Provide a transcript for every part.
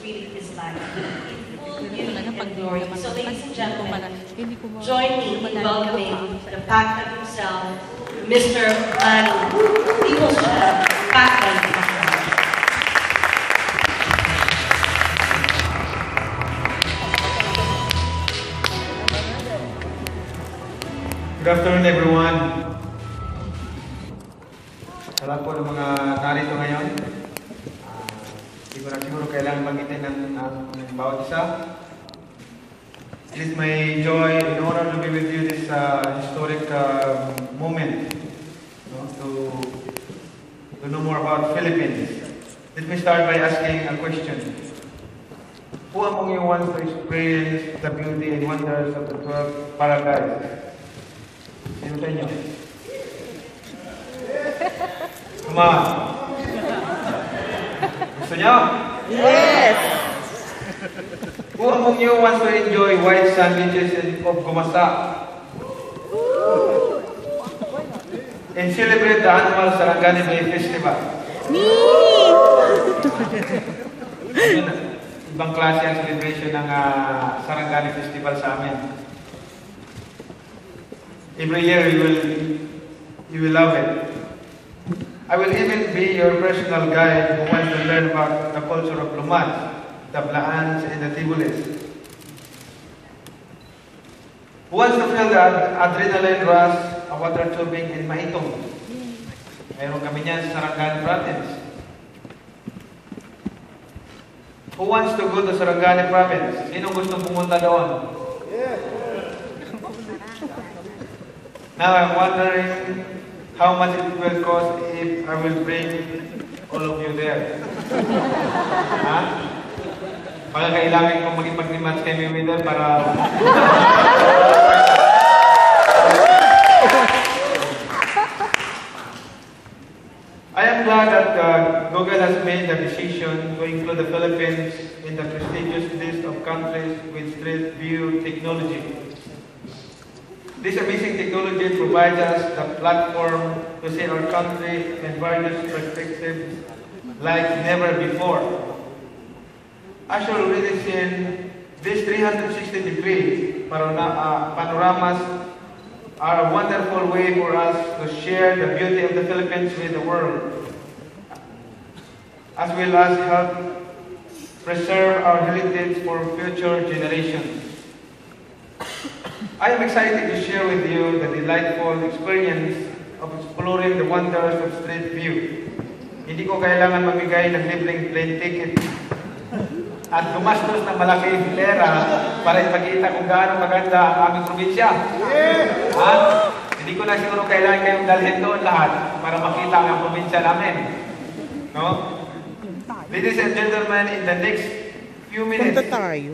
reading his life in full beauty and glory. So ladies and gentlemen, join me in welcoming the Pacman himself, Mr. Manny. People shout, Pacman. Good afternoon, everyone. Sa lahat po ng mga narito ngayon, hindi ko na siguro kailangan banggitin ng bawat isa. It is my joy and honor to be with you this historic moment, to know more about Philippines. Let me start by asking a question. Who among you wants to experience the beauty and wonders of the 12 paradise? Sino sa inyo? Come on. Gusto nyo? Yes! Who among you wants to enjoy white sandwiches of gumasa? And celebrate the annual Sarangani Bay Festival? Me! Ibang klase ang celebration ng Sarangani Festival sa amin. Every year you will love it. I will even be your personal guide who wants to learn about the culture of Lumad, the Blaans, and the Tibules. Who wants to feel the adrenaline rush of water tubing in Mahitong? Mayroon kami niyan sa Sarangani Province. Who wants to go to Sarangani Province? Sino gusto pumunta doon? Now I'm wondering how much it will cost if I will bring all of you there. Ha? Baka kailangan kong magipag-rematch kay Mayweather para... I am glad that Google has made the decision to include the Philippines in the prestigious list of countries with Street View technology. This amazing technology provides us the platform to see our country in various perspectives like never before. As you already seen, these 360-degree panoramas are a wonderful way for us to share the beauty of the Philippines with the world, as well as help preserve our heritage for future generations. I am excited to share with you the delightful experience of exploring the wonders of Street View. Hindi ko kailangan mamigay ng libreng plane ticket at gumastos ng malaking pera para ipakita kung gaano maganda ang aming probinsya. Ha? Hindi ko na siguro kailangan kayong dalhin doon lahat para makita ang probinsya namin. No? Ladies and gentlemen, in the next few minutes,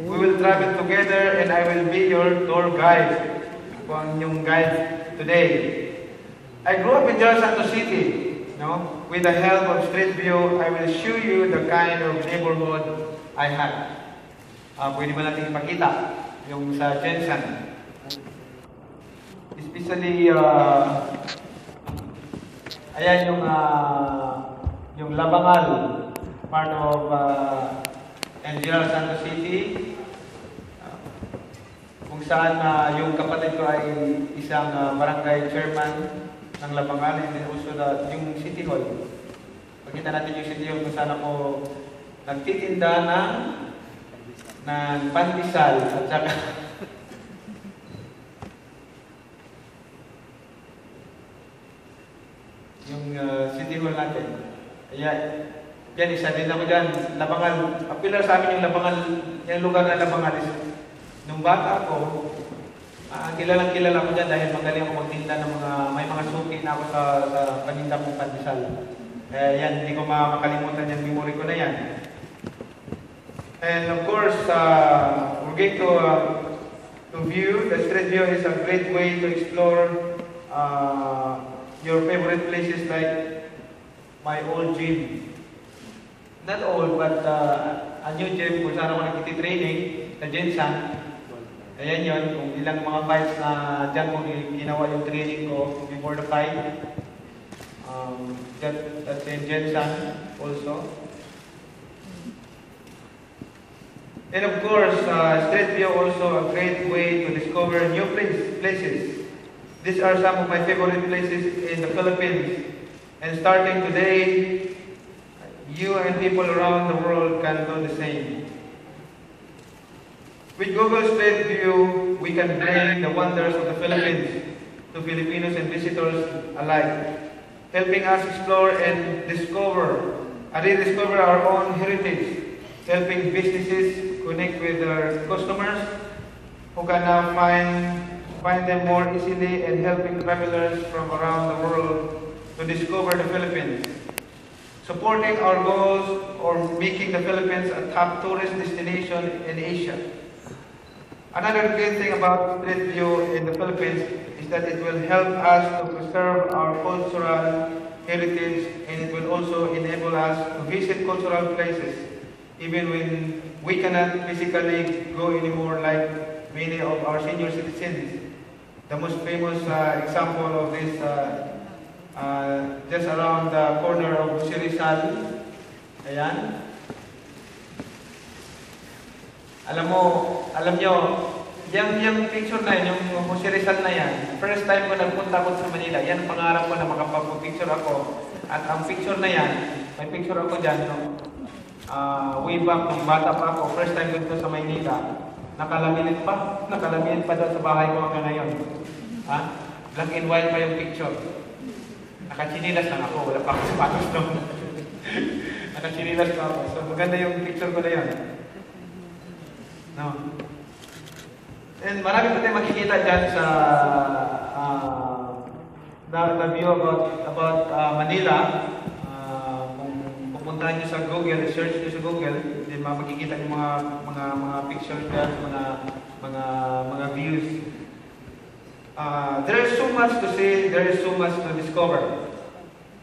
we will travel together and I will be your tour guide. Kung yung guide today. I grew up in General Santos City. No? With the help of Street View, I will show you the kind of neighborhood I had. Pwede ba natin ipakita yung sa Jensen? Especially, ayan yung Labangal, part of General Santos City, kung saan yung kapatid ko ay isang barangay chairman ng Labangal, and then also yung City Hall. Pakita natin yung City Hall kung saan ako nagtitinda ng pandesal at saka yung City Hall natin. Ayan. Yan, isa din ako dyan. Labangal. Popular sa amin yung Labangal, yung lugar na Labangal is, nung bata ako, kilalang ko dyan dahil magaling ako magtinda ng may mga suki na ako sa paninda kong pandesal. Yan, hindi ko makakalimutan yung memory ko na yan. And of course, we're going to view, the Street View is a great way to explore your favorite places like my old gym. Not old, but a new gym kung saan ako nagtiti-training sa Jensen. Ayan yun, kung ilang mga fights na dyan ko ginawa yung training ko before the fight. That's in Jensen also. And of course, Street View also a great way to discover new places. These are some of my favorite places in the Philippines. And starting today, you and people around the world can do the same. With Google Street View, we can bring the wonders of the Philippines to Filipinos and visitors alike, helping us explore and rediscover our own heritage, helping businesses connect with their customers who can now find them more easily, and helping travelers from around the world to discover the Philippines. Supporting our goals or making the Philippines a top tourist destination in Asia. Another great thing about Street View in the Philippines is that it will help us to preserve our cultural heritage, and it will also enable us to visit cultural places even when we cannot physically go anymore like many of our senior citizens. The most famous example of this just around the corner of Jose Rizal. Ayan. Alam nyo, yung picture na yun, yung Jose Rizal na yan, first time ko nagpunta ko sa Manila, yan ang pangarap ko na makapag-picture ako. At ang picture na yan, may picture ako dyan, no? Way back, nung bata pa ako, first time ko dito sa Manila, nakalaminit pa doon sa bahay ko hanggang ngayon. Ha? Black and white pa yung picture. Nakachinilas lang ako, wala pa akong sapatos doon. Nakachinilas pa ako. So maganda yung picture ko na yan. No. And marami pa tayong makikita dyan sa the view about Manila. Kung pupuntahan nyo sa Google, search nyo sa Google, then makikita nyo mga pictures dyan, mga views. There is so much to see, there is so much to discover.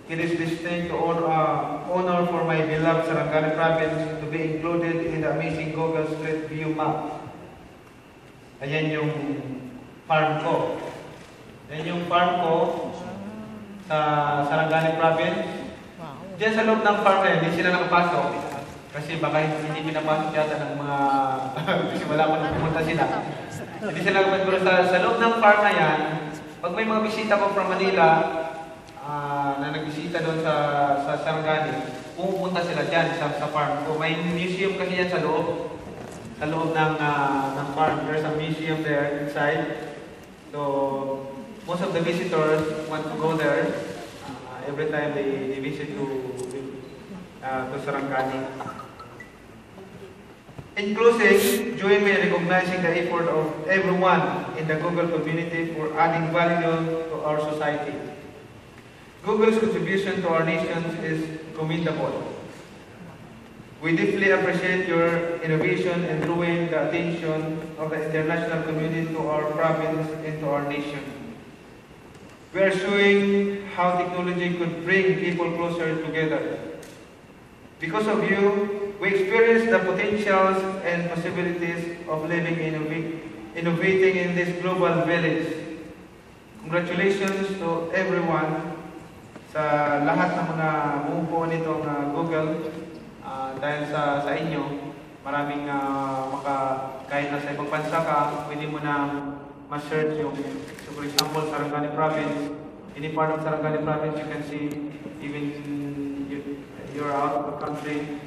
It is distinct to honor for my beloved Sarangani province to be included in the amazing Google Street View map. Ayan yung farm ko. Ayan yung farm ko sa Sarangani province. Diyan sa loob ng farm na yun, hindi sila nakapasok. Kasi baka hindi pinapasok yata ng mga... kasi wala pa nang pumunta sila. Hindi sila nakapasok. Pero sa loob ng farm na yan, pag may mga bisita ko from Manila, na nagbisita doon sa Sarangani, pumupunta sila dyan sa farm. So, may museum kasi yan sa loob ng farm. There's a museum there inside. So, most of the visitors want to go there every time they visit to Sarangani. In closing, join me in recognizing the effort of everyone in the Google community for adding value to our society. Google's contribution to our nation is commendable. We deeply appreciate your innovation in drawing the attention of the international community to our province and to our nation. We are showing how technology could bring people closer together. Because of you, we experience the potentials and possibilities of living and innovating in this global village. Congratulations to everyone sa lahat ng mga bumubuo nitong Google. Dahil sa inyo, maraming kahit nasa ibang bansa ka, pwede mo na ma-search yung, so for example, Sarangani province. Any part of Sarangani province you can see, even you're out of the country,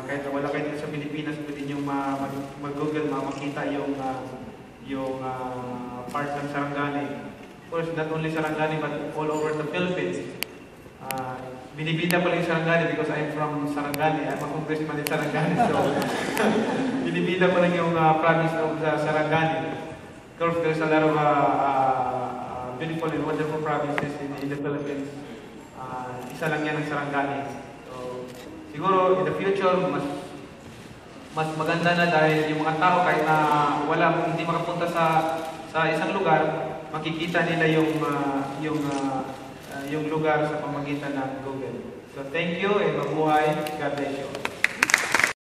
kahit wala kayo sa Pilipinas, pwede nyo mag-Google, makita yung part ng Sarangani. Of course, not only Sarangani, but all over the Philippines. Binibida pala yung Sarangani because I'm from Sarangani. I'm a congressman in Sarangani. So, binibida pala yung province of Sarangani. Of course, there's a lot of beautiful and wonderful provinces in the Philippines. Isa lang yan ang Sarangani. So, siguro, in the future, mas maganda na dahil yung mga tao kahit na hindi makapunta sa isang lugar, makikita nila yung lugar sa pamagitan ng Google. So thank you and mabuhay. God bless you.